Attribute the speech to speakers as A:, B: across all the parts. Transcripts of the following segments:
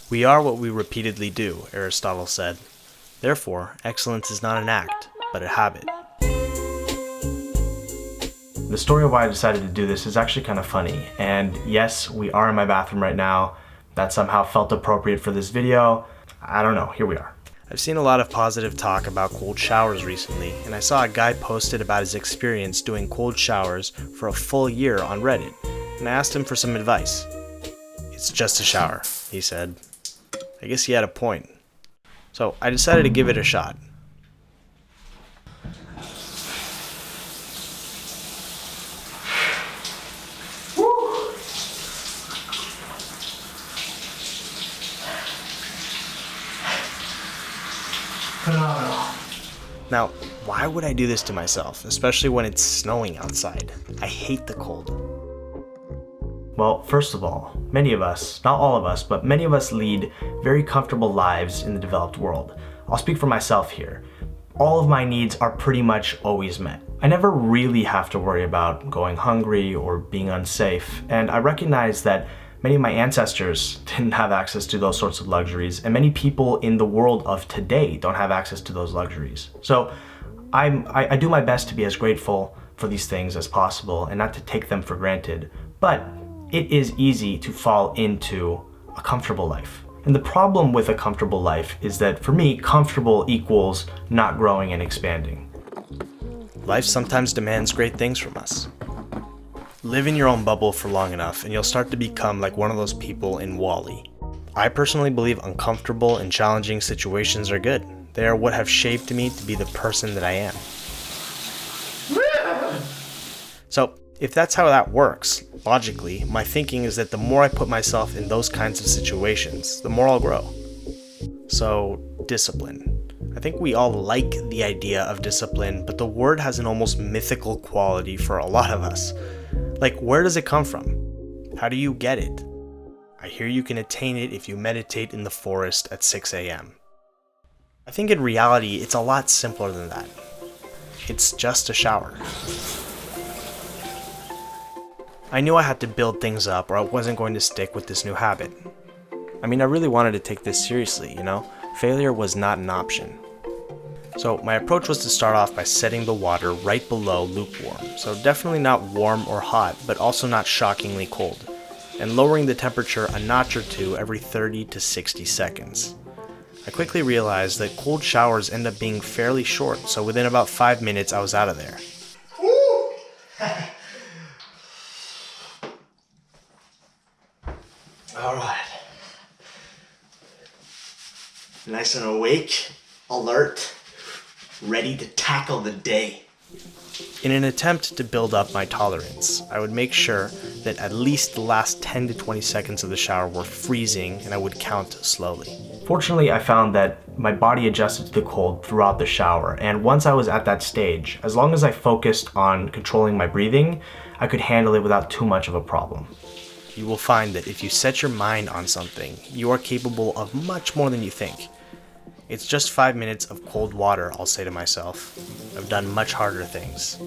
A: We are what we repeatedly do, Aristotle said. Therefore, excellence is not an act, but a habit.
B: The story of why I decided to do this is actually kind of funny. And yes, we are in my bathroom right now. That somehow felt appropriate for this video. I don't know, here we are.
A: I've seen a lot of positive talk about cold showers recently, and I saw a guy posted about his experience doing cold showers for a full year on Reddit, and I asked him for some advice. "It's just a shower," he said. I guess he had a point. So I decided to give it a shot.
B: Phenomenal.
A: Now, why would I do this to myself, especially when it's snowing outside? I hate the cold.
B: Well, first of all, many of us, not all of us, but many of us lead very comfortable lives in the developed world. I'll speak for myself here. All of my needs are pretty much always met. I never really have to worry about going hungry or being unsafe, and I recognize that many of my ancestors didn't have access to those sorts of luxuries, and many people in the world of today don't have access to those luxuries. So I do my best to be as grateful for these things as possible and not to take them for granted, but it is easy to fall into a comfortable life. And the problem with a comfortable life is that for me, comfortable equals not growing and expanding.
A: Life sometimes demands great things from us. Live in your own bubble for long enough and you'll start to become like one of those people in WALL-E. I personally believe uncomfortable and challenging situations are good. They are what have shaped me to be the person that I am. So, if that's how that works, logically, my thinking is that the more I put myself in those kinds of situations, the more I'll grow. So, discipline. I think we all like the idea of discipline, but the word has an almost mythical quality for a lot of us. Like, where does it come from? How do you get it? I hear you can attain it if you meditate in the forest at 6 a.m. I think in reality, it's a lot simpler than that. It's just a shower. I knew I had to build things up or I wasn't going to stick with this new habit. I mean, I really wanted to take this seriously, you know? Failure was not an option. So my approach was to start off by setting the water right below lukewarm, so definitely not warm or hot, but also not shockingly cold, and lowering the temperature a notch or two every 30 to 60 seconds. I quickly realized that cold showers end up being fairly short, so within about 5 minutes I was out of there.
B: Alright. Nice and awake, alert, ready to tackle the day.
A: In an attempt to build up my tolerance, I would make sure that at least the last 10 to 20 seconds of the shower were freezing and I would count slowly. Fortunately, I found that my body adjusted to the cold throughout the shower, and once I was at that stage, as long as I focused on controlling my breathing, I could handle it without too much of a problem. You will find that if you set your mind on something, you are capable of much more than you think. It's just 5 minutes of cold water, I'll say to myself. I've done much harder things.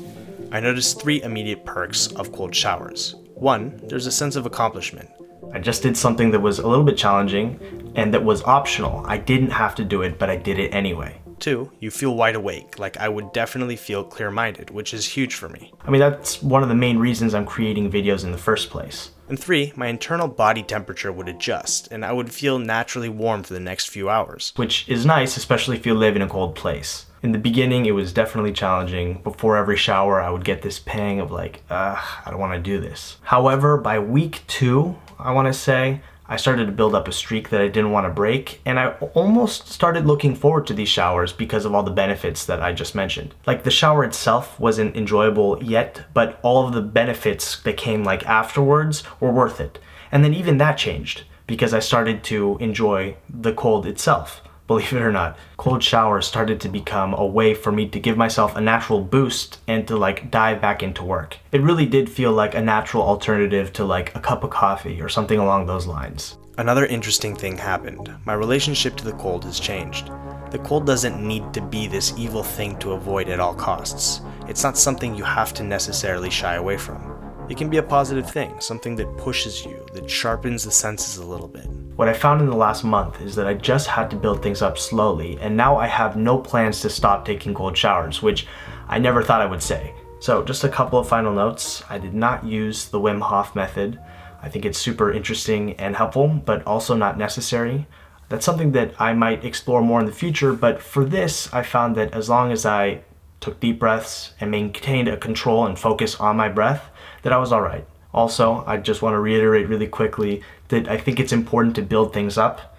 A: I noticed 3 immediate perks of cold showers. 1, there's a sense of accomplishment. I just did something that was a little bit challenging and that was optional. I didn't have to do it, but I did it anyway. 2, you feel wide awake, like I would definitely feel clear-minded, which is huge for me. I mean, that's one of the main reasons I'm creating videos in the first place. And 3, my internal body temperature would adjust, and I would feel naturally warm for the next few hours. Which is nice, especially if you live in a cold place. In the beginning, it was definitely challenging. Before every shower, I would get this pang of like, I don't want to do this. However, by week 2, I want to say, I started to build up a streak that I didn't want to break, and I almost started looking forward to these showers because of all the benefits that I just mentioned. Like, the shower itself wasn't enjoyable yet, but all of the benefits that came like afterwards were worth it. And then even that changed because I started to enjoy the cold itself. Believe it or not, cold showers started to become a way for me to give myself a natural boost and to like dive back into work. It really did feel like a natural alternative to like a cup of coffee or something along those lines. Another interesting thing happened. My relationship to the cold has changed. The cold doesn't need to be this evil thing to avoid at all costs. It's not something you have to necessarily shy away from. It can be a positive thing, something that pushes you, that sharpens the senses a little bit.
B: what I found in the last month is that I just had to build things up slowly, and now I have no plans to stop taking cold showers, which I never thought I would say. So just a couple of final notes. I did not use the Wim Hof method. I think it's super interesting and helpful, but also not necessary. That's something that I might explore more in the future, but for this, I found that as long as I took deep breaths and maintained a control and focus on my breath, that I was all right. Also, I just want to reiterate really quickly that I think it's important to build things up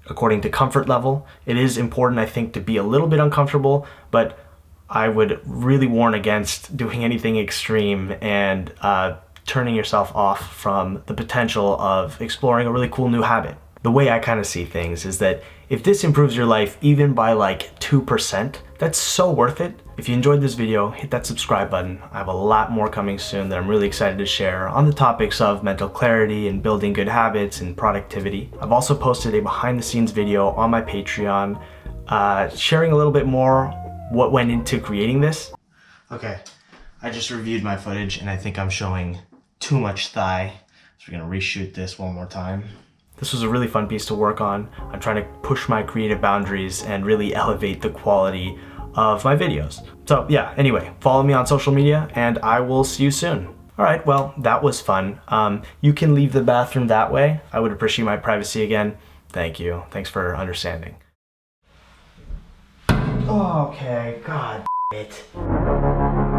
B: according to comfort level. It is important, I think, to be a little bit uncomfortable, but I would really warn against doing anything extreme and turning yourself off from the potential of exploring a really cool new habit. The way I kind of see things is that if this improves your life even by like 2%, that's so worth it. If you enjoyed this video, hit that subscribe button. I have a lot more coming soon that I'm really excited to share on the topics of mental clarity and building good habits and productivity. I've also posted a behind the scenes video on my Patreon, sharing a little bit more what went into creating this. Okay, I just reviewed my footage and I think I'm showing too much thigh. So we're gonna reshoot this one more time. This was a really fun piece to work on. I'm trying to push my creative boundaries and really elevate the quality of my videos. So yeah, anyway, follow me on social media and I will see you soon. All right, well, that was fun. You can leave the bathroom that way. I would appreciate my privacy again. Thank you. Thanks for understanding. Okay, God damn it.